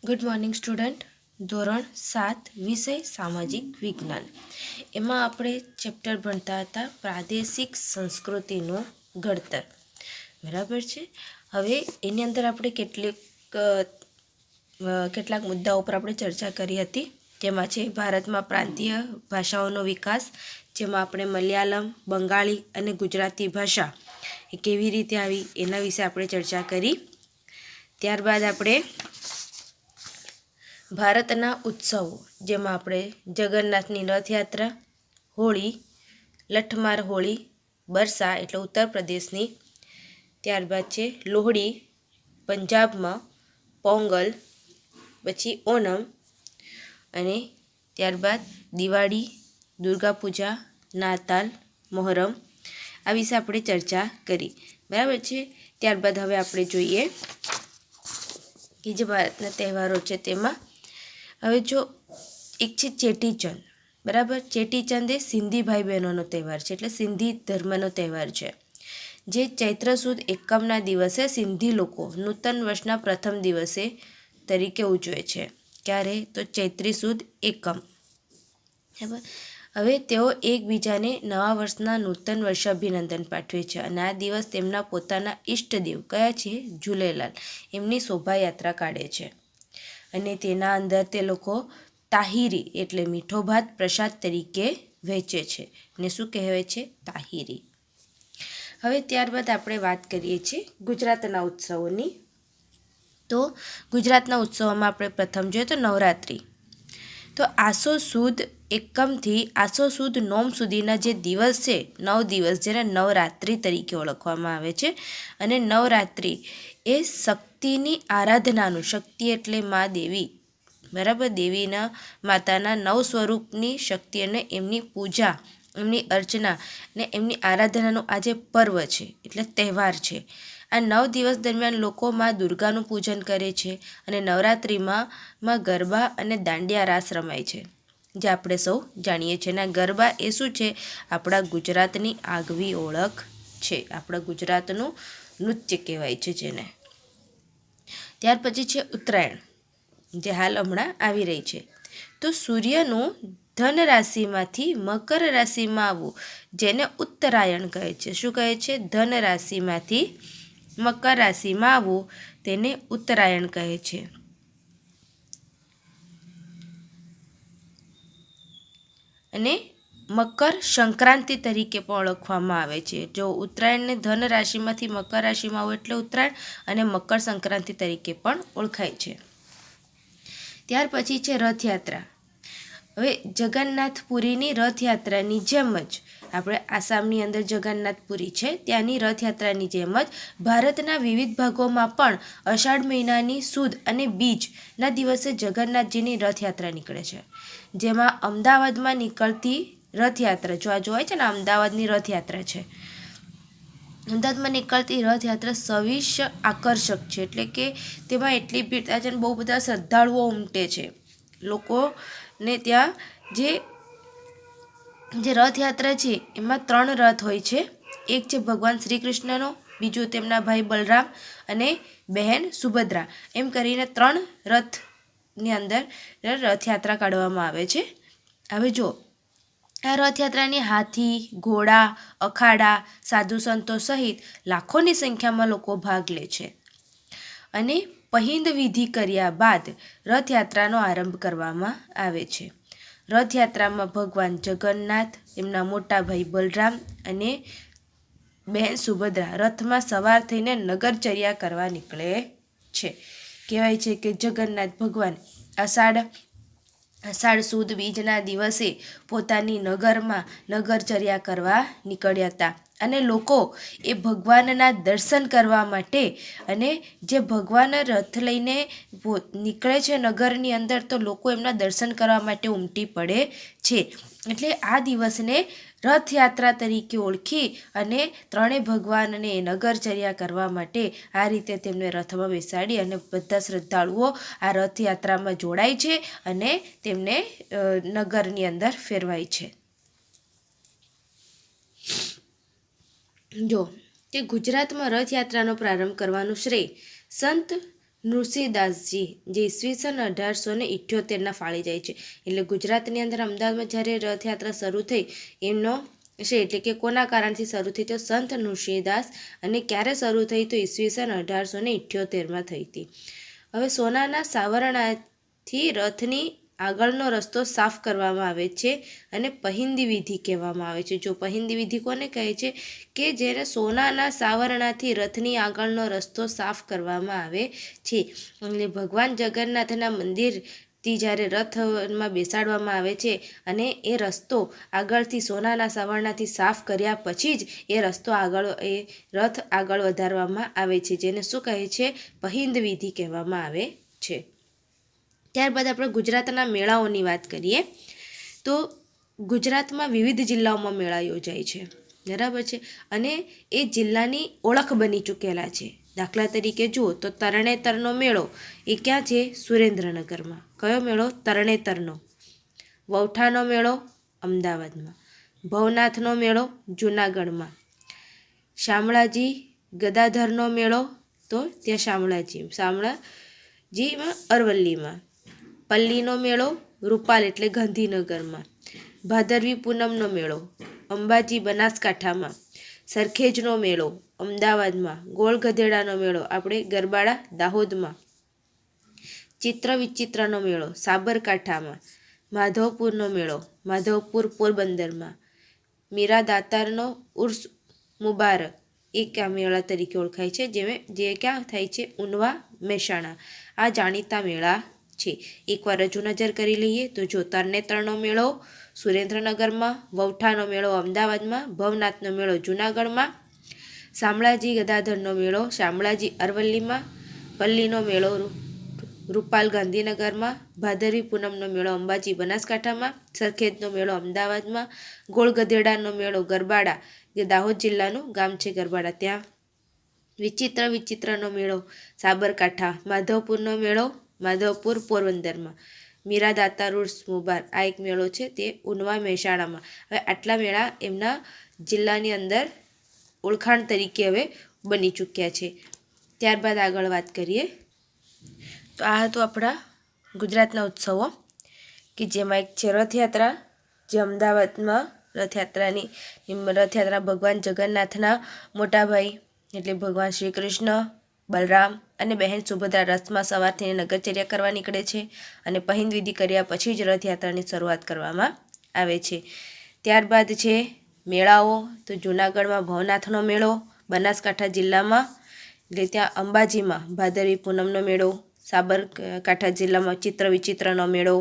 Good morning student. ધોરણ 7 વિષય સામાજિક વિજ્ઞાન. એમાં આપણે ચેપ્ટર ભણતા હતા પ્રાદેશિક સંસ્કૃતિનું ઘડતર. બરાબર છે. હવે એની અંદર આપણે કેટલાક મુદ્દાઓ પર આપણે ચર્ચા કરી હતી. જેમાં છે ભારતમાં પ્રાંતીય ભાષાઓનો વિકાસ, જેમાં આપણે મલયાલમ, બંગાળી અને ગુજરાતી ભાષા એ કેવી રીતે આવી એના વિશે આપણે ચર્ચા કરી. ત્યારબાદ આપણે ભારતના ઉત્સવો, જેમાં આપણે જગન્નાથની રથયાત્રા, હોળી, લઠમાર હોળી, બરસા એટલે ઉત્તર પ્રદેશની, ત્યારબાદ છે લોહડી પંજાબમાં, પોંગલ, પછી ઓનમ, અને ત્યારબાદ દિવાળી, દુર્ગા પૂજા, નાતાલ, મોહરમ, આ વિશે આપણે ચર્ચા કરી. બરાબર છે. ત્યારબાદ હવે આપણે જોઈએ કે જે ભારતના તહેવારો છે તેમાં હવે જો એક છે ચેટીચંદ. બરાબર. ચેટીચંદ એ સિંધી ભાઈ બહેનોનો તહેવાર છે, એટલે સિંધી ધર્મનો તહેવાર છે, જે ચૈત્ર સુદ એકમના દિવસે સિંધી લોકો નૂતન વર્ષના પ્રથમ દિવસે તરીકે ઉજવે છે. ક્યારે? તો ચૈત્રી સુદ એકમ. બરાબર. હવે તેઓ એકબીજાને નવા વર્ષના નૂતન વર્ષાભિનંદન પાઠવે છે, અને આ દિવસ તેમના પોતાના ઈષ્ટદેવ કયા છે? ઝૂલેલાલ, એમની શોભાયાત્રા કાઢે છે, અને તેના અંદર તે લોકો તાહિરી એટલે મીઠો ભાત પ્રસાદ તરીકે વહેંચે છે, ને શું કહેવાય છે? તાહિરી. હવે ત્યારબાદ આપણે વાત કરીએ છીએ ગુજરાતના ઉત્સવોની. તો ગુજરાતના ઉત્સવોમાં આપણે પ્રથમ જોઈએ તો નવરાત્રિ. તો આસો સુદ એકમથી આસો સુદ નોમ સુધીના જે દિવસ છે, 9 દિવસ, જેને નવરાત્રિ તરીકે ઓળખવામાં આવે છે. અને નવરાત્રિ એ શક્તિની આરાધનાનું, શક્તિ એટલે મા દેવી, બરાબર, દેવીના માતાના 9 સ્વરૂપની શક્તિ અને એમની પૂજા, એમની અર્ચના ને એમની આરાધનાનું આ જે પર્વ છે એટલે તહેવાર છે. આ 9 દિવસ દરમિયાન લોકો માં દુર્ગાનું પૂજન કરે છે, અને નવરાત્રિમાં ગરબા અને દાંડિયા રાસ રમાય છે, જે આપણે સૌ જાણીએ છીએ. અને ગરબા એ શું છે? આપણા ગુજરાતની આગવી ઓળખ છે, આપણા ગુજરાતનું નૃત્ય કહેવાય છે જેને. ત્યાર પછી છે ઉત્તરાયણ, જે હાલ હમણાં આવી રહી છે. તો સૂર્યનું ધન રાશિમાંથી મકર રાશિમાં આવવું, જેને ઉત્તરાયણ કહે છે. શું કહે છે? ધન રાશિમાંથી મકર રાશિમાં આવવું, તેને ઉત્તરાયણ કહે છે. અને મકર સંક્રાંતિ તરીકે પણ ઓળખવામાં આવે છે. જો ઉત્તરાયણને ધન રાશિમાંથી મકર રાશિમાં આવું એટલે ઉત્તરાયણ, અને મકર સંક્રાંતિ તરીકે પણ ઓળખાય છે. ત્યાર પછી છે રથયાત્રા. હવે જગન્નાથપુરીની રથયાત્રાની જેમ જ આપણે આસામની અંદર જગન્નાથપુરી છે, ત્યાંની રથયાત્રાની જેમ જ ભારતના વિવિધ ભાગોમાં પણ અષાઢ મહિનાની સુદ અને બીજના દિવસે જગન્નાથજીની રથયાત્રા નીકળે છે. જેમાં અમદાવાદમાં નીકળતી રથયાત્રા, જો આ જોવાય છે ને, અમદાવાદની રથયાત્રા છે, અમદાવાદમાં નીકળતી રથયાત્રા સવિશ આકર્ષક છે. એટલે કે તેમાં એટલી ભીડ થાય છે અને બહુ બધા શ્રદ્ધાળુઓ ઉમટે છે. લોકોને ત્યાં જે રથયાત્રા છે એમાં 3 રથ હોય છે. એક છે ભગવાન શ્રી કૃષ્ણનો, બીજું તેમના ભાઈ બલરામ અને બહેન સુભદ્રા, એમ કરીને 3 રથની અંદર રથયાત્રા કાઢવામાં આવે છે. હવે જો આ રથયાત્રાની હાથી, ઘોડા, અખાડા, સાધુ સંતો સહિત લાખોની સંખ્યામાં લોકો ભાગ લે છે. અને પહિંદ વિધિ કર્યા બાદ રથયાત્રાનો આરંભ કરવામાં આવે છે. રથયાત્રામાં ભગવાન જગન્નાથ, એમના મોટા ભાઈ બલરામ અને બહેન સુભદ્રા રથમાં સવાર થઈને નગરચર્યા કરવા નીકળે છે. કહેવાય છે કે જગન્નાથ ભગવાન અષાઢ સુદ બીજના દિવસે પોતાની નગરમાં નગરચર્યા કરવા નીકળ્યા હતા, અને લોકો એ ભગવાનના દર્શન કરવા માટે, અને જે ભગવાન રથ લઈને નીકળે છે નગરની અંદર, તો લોકો એમના દર્શન કરવા માટે ઉમટી પડે છે. એટલે આ દિવસને રથયાત્રા તરીકે ઓળખી અને 3 ભગવાનને નગરચર્યા કરવા માટે આ રીતે તેમને રથમાં બેસાડી અને બધા શ્રદ્ધાળુઓ આ રથયાત્રામાં જોડાય છે અને તેમને નગરની અંદર ફેરવાય છે. જો કે ગુજરાતમાં રથયાત્રાનો પ્રારંભ કરવાનું શ્રેય સંત નૃસિંહદાસજી જે ઈસવીસન 1878ના ફાળી જાય છે. એટલે ગુજરાતની અંદર અમદાવાદમાં જ્યારે રથયાત્રા શરૂ થઈ એમનો છે એટલે કે કોના કારણથી શરૂ થઈ તો સંત નૃસિંહદાસ. અને ક્યારે શરૂ થઈ તો ઈસવીસન 1878માં થઈ હતી. હવે સોનાના સાવરણાથી રથની આગળનો રસ્તો સાફ કરવામાં આવે છે અને પહિંદી વિધિ કહેવામાં આવે છે. જો પહિંદી વિધિ કોને કહે છે કે જ્યારે સોનાના સાવરણાથી રથની આગળનો રસ્તો સાફ કરવામાં આવે છે. એટલે ભગવાન જગન્નાથના મંદિરથી જ્યારે રથમાં બેસાડવામાં આવે છે અને એ રસ્તો આગળથી સોનાના સાવરણાથી સાફ કર્યા પછી જ એ રથ આગળ વધારવામાં આવે છે, જેને શું કહે છે પહિંદ વિધિ કહેવામાં આવે છે. ત્યારબાદ આપણે ગુજરાતના મેળાઓની વાત કરીએ તો ગુજરાતમાં વિવિધ જિલ્લાઓમાં મેળા યોજાય છે, બરાબર છે. અને એ જિલ્લાની ઓળખ બની ચૂકેલા છે. દાખલા તરીકે જુઓ તો તરણેતરનો મેળો એ ક્યાં છે? સુરેન્દ્રનગરમાં. કયો મેળો? તરણેતરનો. વૌઠાનો મેળો અમદાવાદમાં. ભવનાથનો મેળો જૂનાગઢમાં. શામળાજી ગદાધરનો મેળો તો ત્યાં શામળાજીમાં અરવલ્લીમાં. પલ્લીનો મેળો રૂપાલ એટલે ગાંધીનગરમાં. ભાદરવી પૂનમનો મેળો અંબાજી બનાસકાંઠામાં. સરખેજનો મેળો અમદાવાદમાં. ગોળ ગધેડાનો મેળો આપણે ગરબાડા દાહોદમાં. ચિત્ર વિચિત્રનો મેળો સાબરકાંઠામાં. માધવપુરનો મેળો માધવપુર પોરબંદરમાં. મીરા દાતારનો ઉર્સ મુબારક એ ક્યાં મેળા તરીકે ઓળખાય છે, જે ક્યાં થાય છે? ઉનવા મહેસાણા. આ જાણીતા મેળા છે. એકવાર હજુ નજર કરી લઈએ તો જો તરણેતરનો મેળો સુરેન્દ્રનગરમાં. વૌઠાનો મેળો અમદાવાદમાં. ભવનાથનો મેળો જૂનાગઢમાં. શામળાજી ગદાધરનો મેળો શામળાજી અરવલ્લીમાં. પલ્લીનો મેળો રૂપાલ ગાંધીનગરમાં. ભાદરવી પૂનમનો મેળો અંબાજી બનાસકાંઠામાં. સરખેજનો મેળો અમદાવાદમાં. ગોળ ગધેડાનો મેળો ગરબાડા જે દાહોદ જિલ્લાનું ગામ છે ગરબાડા ત્યાં. વિચિત્રનો મેળો સાબરકાંઠા. માધવપુરનો મેળો માધવપુર પોરબંદરમાં. મીરા દાતાર ઉર્સ મુબારક આ એક મેળો છે તે ઉનવા મહેસાણામાં. હવે આટલા મેળા એમના જિલ્લાની અંદર ઓળખાણ તરીકે હવે બની ચૂક્યા છે. ત્યારબાદ આગળ વાત કરીએ તો આ હતું આપણા ગુજરાતના ઉત્સવો કે જેમાં એક છે રથયાત્રા, જે અમદાવાદમાં રથયાત્રા ભગવાન જગન્નાથના મોટા ભાઈ એટલે ભગવાન શ્રી કૃષ્ણ, બલરામ અને બહેન સુભદ્રા રથમાં સવાર થઈને નગરચર્યા કરવા નીકળે છે અને પહિંદ વિધિ કર્યા પછી જ રથયાત્રાની શરૂઆત કરવામાં આવે છે. ત્યારબાદ છે મેળાઓ તો જૂનાગઢમાં ભવનાથનો મેળો, બનાસકાંઠા જિલ્લામાં એટલે ત્યાં અંબાજીમાં ભાદરવી પૂનમનો મેળો, સાબરકાંઠા જિલ્લામાં ચિત્ર વિચિત્રનો મેળો,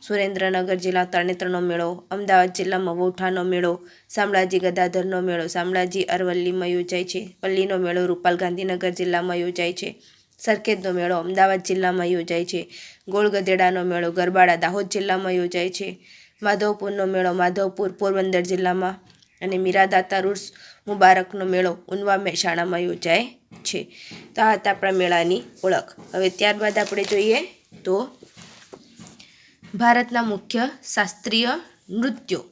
સુરેન્દ્રનગર જિલ્લા તરણેતરનો મેળો, અમદાવાદ જિલ્લામાં વૌઠાનો મેળો, શામળાજી ગદાધરનો મેળો શામળાજી અરવલ્લીમાં યોજાય છે. પલ્લીનો મેળો રૂપાલ ગાંધીનગર જિલ્લામાં યોજાય છે. સરખેજનો મેળો અમદાવાદ જિલ્લામાં યોજાય છે. ગોળ ગધેડાનો મેળો ગરબાડા દાહોદ જિલ્લામાં યોજાય છે. માધવપુરનો મેળો માધવપુર પોરબંદર જિલ્લામાં. અને મીરા દાતાર ઉર્સ મુબારકનો મેળો ઉનવા મહેસાણામાં યોજાય છે. તો આ હતા આપણા મેળાની ઓળખ. હવે ત્યારબાદ આપણે જોઈએ તો ભારતના મુખ્ય શાસ્ત્રીય નૃત્યો.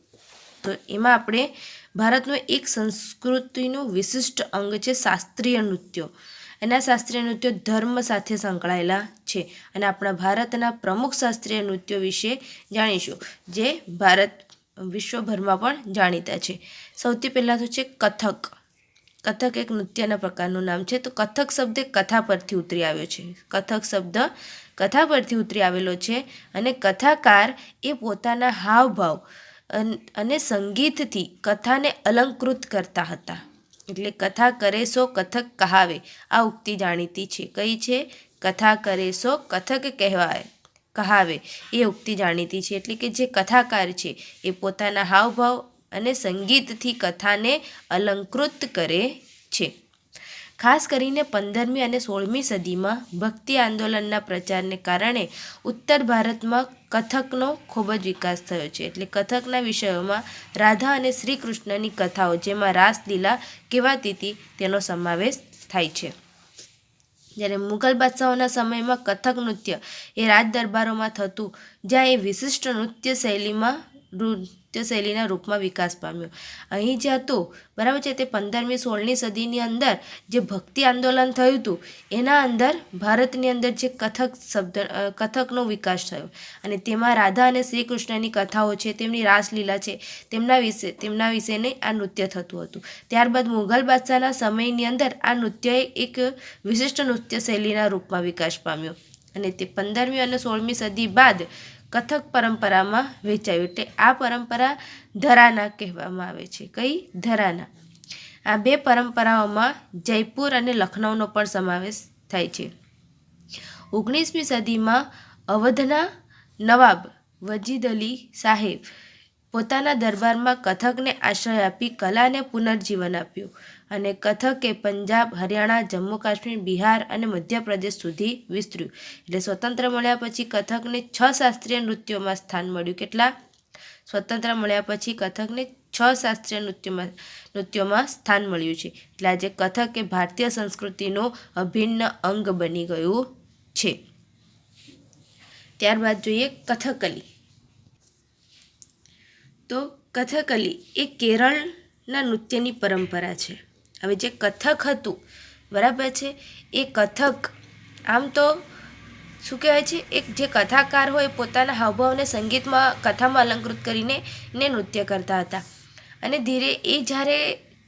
તો એમાં આપણે ભારતનું એક સંસ્કૃતિનું વિશિષ્ટ અંગ છે શાસ્ત્રીય નૃત્યો. એના શાસ્ત્રીય નૃત્યો ધર્મ સાથે સંકળાયેલા છે અને આપણા ભારતના પ્રમુખ શાસ્ત્રીય નૃત્યો વિશે જાણીશું જે વિશ્વભરમાં પણ જાણીતા છે. સૌથી પહેલાં તો છે કથક. કથક એક નૃત્યના પ્રકારનું નામ છે. તો કથક શબ્દ કથા પરથી ઉતરી આવ્યો છે. કથક શબ્દ કથા પરથી ઉતરી આવેલો છે અને કથાકાર એ પોતાના હાવભાવ અને સંગીતથી કથાને અલંકૃત કરતા હતા. એટલે કથા કરે સો કથક કહાવે આ ઉક્તિ જાણીતી છે. કઈ છે? કથા કરે સો કથક કહાવે એ ઉક્તિ જાણીતી છે. એટલે કે જે કથાકાર છે એ પોતાના હાવભાવ અને સંગીતથી કથાને અલંકૃત કરે છે. ખાસ કરીને 15મી અને 16મી સદીમાં ભક્તિ આંદોલનના પ્રચારને કારણે ઉત્તર ભારતમાં કથકનો ખૂબ જ વિકાસ થયો છે. એટલે કથકના વિષયોમાં રાધા અને શ્રી કૃષ્ણની કથાઓ જેમાં રાસલીલા કહેવાતી હતી તેનો સમાવેશ થાય છે. જ્યારે મુઘલ બાદશાહોના સમયમાં કથક નૃત્ય એ રાજ દરબારોમાં થતું, જ્યાં એ વિશિષ્ટ નૃત્ય નૃત્ય શૈલીના રૂપમાં વિકાસ પામ્યો. અહીં જે હતું બરાબર છે તે 15મી 16મી સદીની અંદર જે ભક્તિ આંદોલન થયું હતું એના અંદર ભારતની અંદર જે કથકનો વિકાસ થયો અને તેમાં રાધા અને શ્રી કૃષ્ણની કથાઓ છે, તેમની રાસલીલા છે, તેમના વિશેને આ નૃત્ય થતું હતું. ત્યારબાદ મુઘલ બાદશાહના સમયની અંદર આ નૃત્યએ એક વિશિષ્ટ નૃત્ય શૈલીના રૂપમાં વિકાસ પામ્યો અને તે 15મી અને 16મી સદી બાદ કથક પરંપરામાં વહેંચાયું. એટલે આ પરંપરા ધરાના કહેવામાં આવે છે. કઈ? ધરાના. આ બે પરંપરાઓમાં જયપુર અને લખનૌનો પણ સમાવેશ થાય છે. 19મી સદીમાં અવધના નવાબ વજીદ અલી સાહેબ પોતાના દરબારમાં કથકને આશ્રય આપી કલાને પુનર્જીવન આપ્યું અને કથકે પંજાબ, હરિયાણા, જમ્મુ કાશ્મીર, બિહાર અને મધ્યપ્રદેશ સુધી વિસ્તર્યું. એટલે સ્વતંત્ર મળ્યા પછી કથકને 6 શાસ્ત્રીય નૃત્યોમાં સ્થાન મળ્યું. કેટલા? સ્વતંત્ર મળ્યા પછી કથકને 6 શાસ્ત્રીય નૃત્યોમાં સ્થાન મળ્યું છે. એટલે આજે કથક એ ભારતીય સંસ્કૃતિનું અભિન્ન અંગ બની ગયું છે. ત્યારબાદ જોઈએ કથકલી. તો કથકલી એ કેરળના નૃત્યની પરંપરા છે. હવે જે કથક હતું બરાબર છે એ કથક આમ તો શું કહેવાય છે, એક જે કથાકાર હોય પોતાના હાવભાવને સંગીતમાં કથામાં અલંકૃત કરીને નૃત્ય કરતા હતા અને ધીરે એ જ્યારે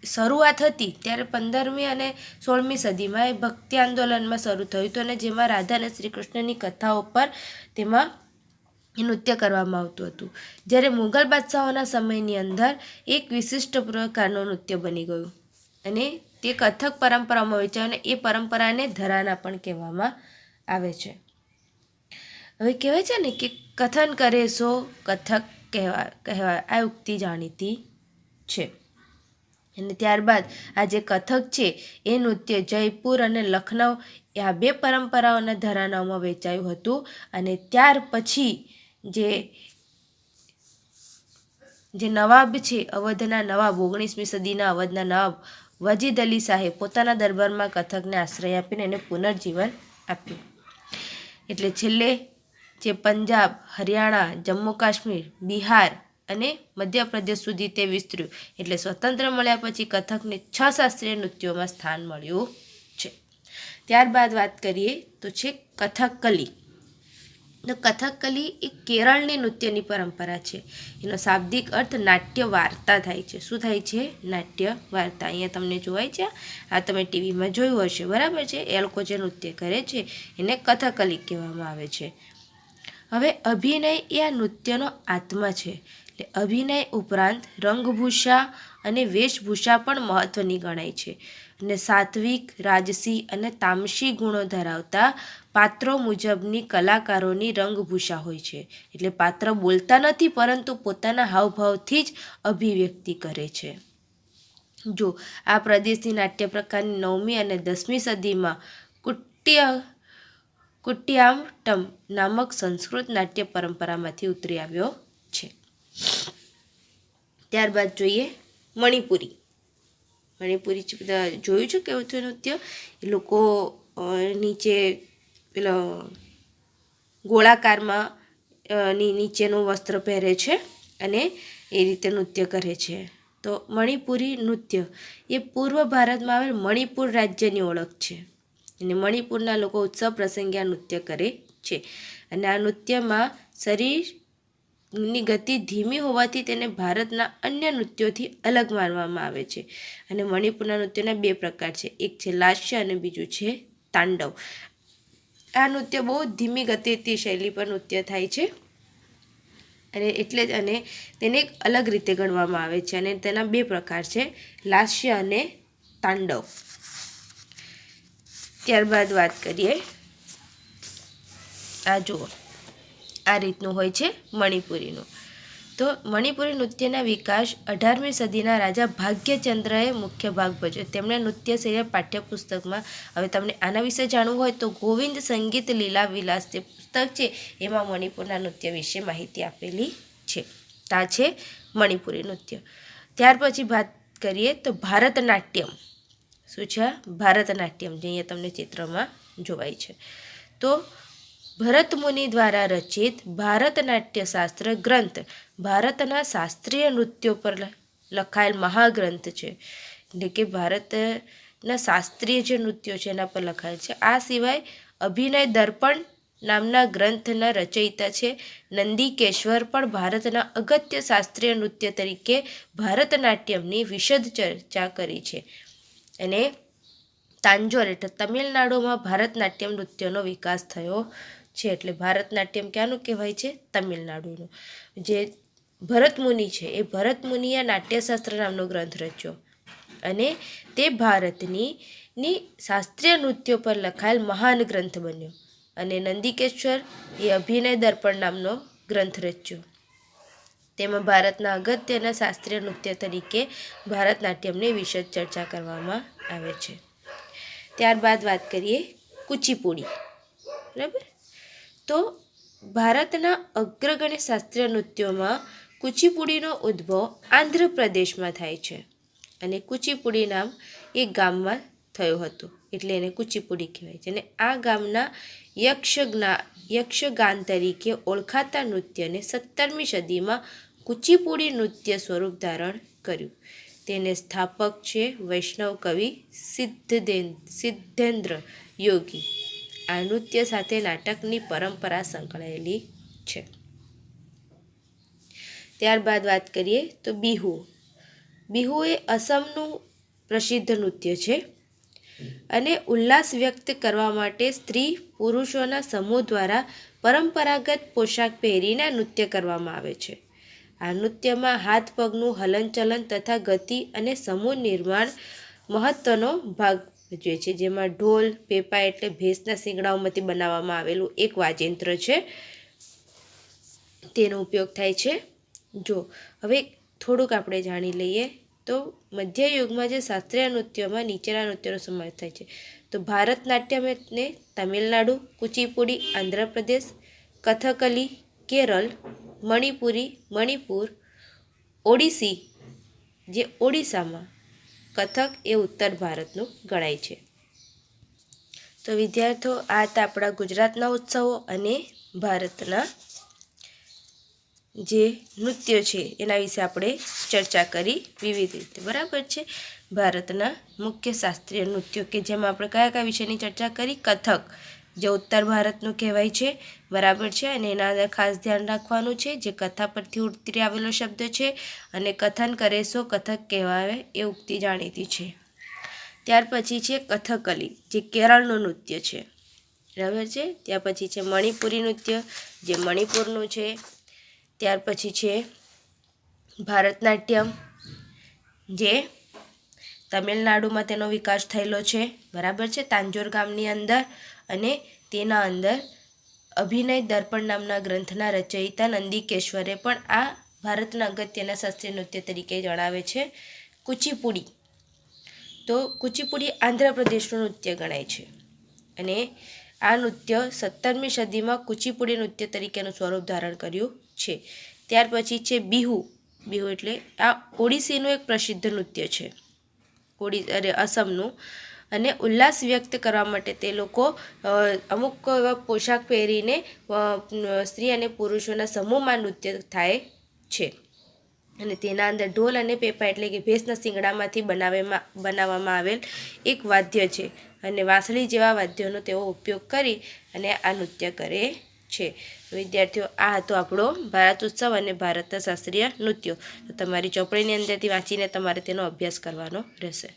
શરૂઆત હતી ત્યારે 15મી અને 16મી સદીમાં એ ભક્તિ આંદોલનમાં શરૂ થયું હતું અને જેમાં રાધા અને શ્રી કૃષ્ણની કથાઓ પર તેમાં નૃત્ય કરવામાં આવતું હતું. જ્યારે મુઘલ બાદશાહોના સમયની અંદર એક વિશિષ્ટ પ્રકારનું નૃત્ય બની ગયું અને તે કથક પરંપરામાં વહેંચાયું અને એ પરંપરાને ધરાના પણ કહેવામાં આવે છે. હવે કહેવાય છે ને કે કથન કરે સો કથક કહેવાય આ ઉક્તિ જાણીતી છે. અને ત્યારબાદ આ જે કથક છે એ નૃત્ય જયપુર અને લખનઉ આ બે પરંપરાઓના ધરાનાઓમાં વહેંચાયું હતું અને ત્યાર પછી જે નવાબ છે, અવધના નવાબ, 19મી સદીના અવધના નવાબ વજીદ અલી સાહેબ પોતાના દરબારમાં કથકને આશ્રય આપીને એને પુનર્જીવન આપ્યું. એટલે છેલ્લે જે પંજાબ, હરિયાણા, જમ્મુ કાશ્મીર, બિહાર અને મધ્યપ્રદેશ સુધી તે વિસ્તર્યું. એટલે સ્વતંત્ર મળ્યા પછી કથકને 6 શાસ્ત્રીય નૃત્યોમાં સ્થાન મળ્યું છે. ત્યારબાદ વાત કરીએ તો છે કથકલી. તો કથકલી એ કેરળની નૃત્યની પરંપરા છે. એનો શાબ્દિક અર્થ નાટ્ય વાર્તા થાય છે. શું થાય છે? નાટ્ય વાર્તા. અહીંયા તમને જોવાય છે, આ તમે ટીવીમાં જોયું હશે બરાબર છે. એ લોકો જે નૃત્ય કરે છે એને કથકલી કહેવામાં આવે છે. હવે અભિનય એ આ નૃત્યનો આત્મા છે. એટલે અભિનય ઉપરાંત રંગભૂષા અને વેશભૂષા પણ મહત્ત્વની ગણાય છે અને સાત્વિક, રાજસી અને તામસી ગુણો ધરાવતા પાત્રો મુજબની કલાકારોની રંગભૂષા હોય છે. એટલે પાત્ર બોલતા નથી પરંતુ પોતાના હાવભાવથી જ અભિવ્યક્તિ કરે છે. જો આ પ્રદેશની નાટ્ય પ્રકારની 9મી અને 10મી સદીમાં કુટિયાટ્ટમ નામક સંસ્કૃત નાટ્ય પરંપરામાંથી ઉતરી આવ્યો છે. ત્યારબાદ જોઈએ મણિપુરી. મણિપુરી જોયું છે કેવું છે નૃત્ય? એ લોકો નીચે પેલો ગોળાકારમાં નીચેનું વસ્ત્ર પહેરે છે અને એ રીતે નૃત્ય કરે છે. તો મણિપુરી નૃત્ય એ પૂર્વ ભારતમાં આવેલ મણિપુર રાજ્યની ઓળખ છે અને મણિપુરના લોકો ઉત્સવ પ્રસંગે આ નૃત્ય કરે છે અને આ નૃત્યમાં શરીરની ગતિ ધીમી હોવાથી તેને ભારતના અન્ય નૃત્યોથી અલગ માનવામાં આવે છે. અને મણિપુરના નૃત્યના 2 પ્રકાર છે, એક છે લાસ્ય અને બીજું છે તાંડવ. આ નૃત્ય બહુ ધીમી ગતિથી શૈલી પર નૃત્ય થાય છે અને તેને એક અલગ રીતે ગણવામાં આવે છે અને તેના 2 પ્રકાર છે, લાસ્ય અને તાંડવ. ત્યારબાદ વાત કરીએ, આ જુઓ આ રીતનું હોય છે મણિપુરીનું. તો મણિપુરી નૃત્યના વિકાસ 18મી સદીના રાજા ભાગ્યચંદ્રએ મુખ્ય ભાગ ભજવ્યો. તેમણે નૃત્ય શૈલી પાઠ્યપુસ્તકમાં, હવે તમને આના વિશે જાણવું હોય તો ગોવિંદ સંગીત લીલા વિલાસ જે પુસ્તક છે એમાં મણિપુરના નૃત્ય વિશે માહિતી આપેલી છે. આ છે મણિપુરી નૃત્ય. ત્યાર પછી વાત કરીએ તો ભારતનાટ્યમ. શું છે? ભારતનાટ્યમ જે અહીંયા તમને ચિત્રમાં જોવાય છે. તો ભરત મુનિ દ્વારા રચિત ભારતનાટ્યશાસ્ત્ર ગ્રંથ ભારતના શાસ્ત્રીય નૃત્યો પર લખાયેલ મહાગ્રંથ છે. એટલે કે ભારતના શાસ્ત્રીય જે નૃત્યો છે એના પર લખાયેલ છે. આ સિવાય અભિનય દર્પણ નામના ગ્રંથના રચયિતા છે નંદિકેશ્વર પણ ભારતના અગત્ય શાસ્ત્રીય નૃત્ય તરીકે ભારતનાટ્યમની વિશદ ચર્ચા કરી છે. અને તાંજોર એટલે તમિલનાડુમાં ભારતનાટ્યમ નૃત્યનો વિકાસ થયો છે. એટલે ભારતનાટ્યમ ક્યાંનું કહેવાય છે? તમિલનાડુનું. જે ભરતમુનિ છે એ ભરતમુનિએ નાટ્યશાસ્ત્ર નામનો ગ્રંથ રચ્યો અને તે ભારતની શાસ્ત્રીય નૃત્યો પર લખાયેલ મહાન ગ્રંથ બન્યો. અને નંદિકેશ્વર એ અભિનય દર્પણ નામનો ગ્રંથ રચ્યો. તેમાં ભારતના અગત્યના શાસ્ત્રીય નૃત્ય તરીકે ભારતનાટ્યમની વિશદ ચર્ચા કરવામાં આવે છે. ત્યારબાદ વાત કરીએ કુચીપુડી. બરાબર. તો ભારતના અગ્રગણ્ય શાસ્ત્રીય નૃત્યોમાં કુચીપુડીનો ઉદ્ભવ આંધ્રપ્રદેશમાં થાય છે. અને કુચીપુડી નામ એ ગામમાં થયું હતું એટલે એને કુચીપુડી કહેવાય છે. અને આ ગામના યક્ષગાન તરીકે ઓળખાતા નૃત્યને 17મી સદીમાં કુચીપુડી નૃત્ય સ્વરૂપ ધારણ કર્યું. તેને સ્થાપક છે વૈષ્ણવ કવિ સિદ્ધેન્દ્ર યોગી. આ નૃત્ય સાથે નાટકની પરંપરા સંકળાયેલી છે. ત્યારબાદ વાત કરીએ તો બિહુ. બિહુ એ અસમનું પ્રસિદ્ધ નૃત્ય છે અને ઉલ્લાસ વ્યક્ત કરવા માટે સ્ત્રી પુરુષોના સમૂહ દ્વારા પરંપરાગત પોશાક પહેરીને નૃત્ય કરવામાં આવે છે. આ નૃત્યમાં હાથ પગનું હલનચલન તથા ગતિ અને સમૂહ નિર્માણ મહત્વનો ભાગ ભજવે છે. જેમાં ઢોલ, પેપા એટલે ભેંસના શિંગડાઓમાંથી બનાવવામાં આવેલું એક વાજિંત્ર છે તેનો ઉપયોગ થાય છે. જો હવે થોડુંક આપણે જાણી લઈએ તો મધ્યયુગમાં જે શાસ્ત્રીય નૃત્યોમાં નીચેના નૃત્યોનો સમાવેશ થાય છે. તો ભારતનાટ્યમ એટલે તમિલનાડુ, કુચીપુડી આંધ્રપ્રદેશ, કથકલી કેરળ, મણિપુરી મણિપુર, ઓડિસી જે ઓડિશામાં, કથક એ ઉત્તર ભારતનું ગણાય છે. તો વિદ્યાર્થીઓ આ હતા આપણા ગુજરાતના ઉત્સવો અને ભારતના જે નૃત્યો છે એના વિશે આપણે ચર્ચા કરી વિવિધ રીતે. બરાબર છે. ભારતના મુખ્ય શાસ્ત્રીય નૃત્યો કે જેમાં આપણે કયા કયા વિષયની ચર્ચા કરી? કથક જે ઉત્તર ભારતનું કહેવાય છે. બરાબર છે. અને એના અંદર ખાસ ધ્યાન રાખવાનું છે જે કથા પરથી ઉતરી આવેલો શબ્દ છે અને કથન કરે સો કથક કહેવાય એ ઉક્તિ જાણીતી છે. ત્યાર પછી છે કથકલી જે કેરળનું નૃત્ય છે. બરાબર છે. ત્યાર પછી છે મણિપુરી નૃત્ય જે મણિપુરનું છે. ત્યાર પછી છે ભારતનાટ્યમ જે તમિલનાડુમાં તેનો વિકાસ થયેલો છે. બરાબર છે. તાંજોર ગામની અંદર. અને તેના અંદર અભિનય દર્પણ નામના ગ્રંથના રચયિતા નંદિકેશ્વરે પણ આ ભારતના અગત્યના શાસ્ત્રીય નૃત્ય તરીકે જણાવે છે. કુચીપુડી તો કુચીપુડી આંધ્રપ્રદેશનું નૃત્ય ગણાય છે. અને આ નૃત્ય 17મી સદીમાં કુચીપુડી નૃત્ય તરીકેનું સ્વરૂપ ધારણ કર્યું છે. ત્યાર પછી છે બિહુ. બિહુ એટલે આ ઓડિસીનું એક પ્રસિદ્ધ નૃત્ય છે. અસમનું. અને ઉલ્લાસ વ્યક્ત કરવા માટે તે લોકો અમુક એવા પોશાક પહેરીને સ્ત્રી અને પુરુષોના સમૂહમાં નૃત્ય થાય છે. અને તેના અંદર ઢોલ અને પેપા એટલે કે ભેંસના શિંગડામાંથી બનાવવામાં આવેલ એક વાદ્ય છે. અને વાંસળી જેવા વાદ્યોનો તેઓ ઉપયોગ કરી અને આ નૃત્ય કરે છે. વિદ્યાર્થીઓ આ હતો આપણો ભારત ઉત્સવ અને ભારતના શાસ્ત્રીય નૃત્યો. તો તમારી ચોપડીની અંદરથી વાંચીને તમારે તેનો અભ્યાસ કરવાનો રહેશે.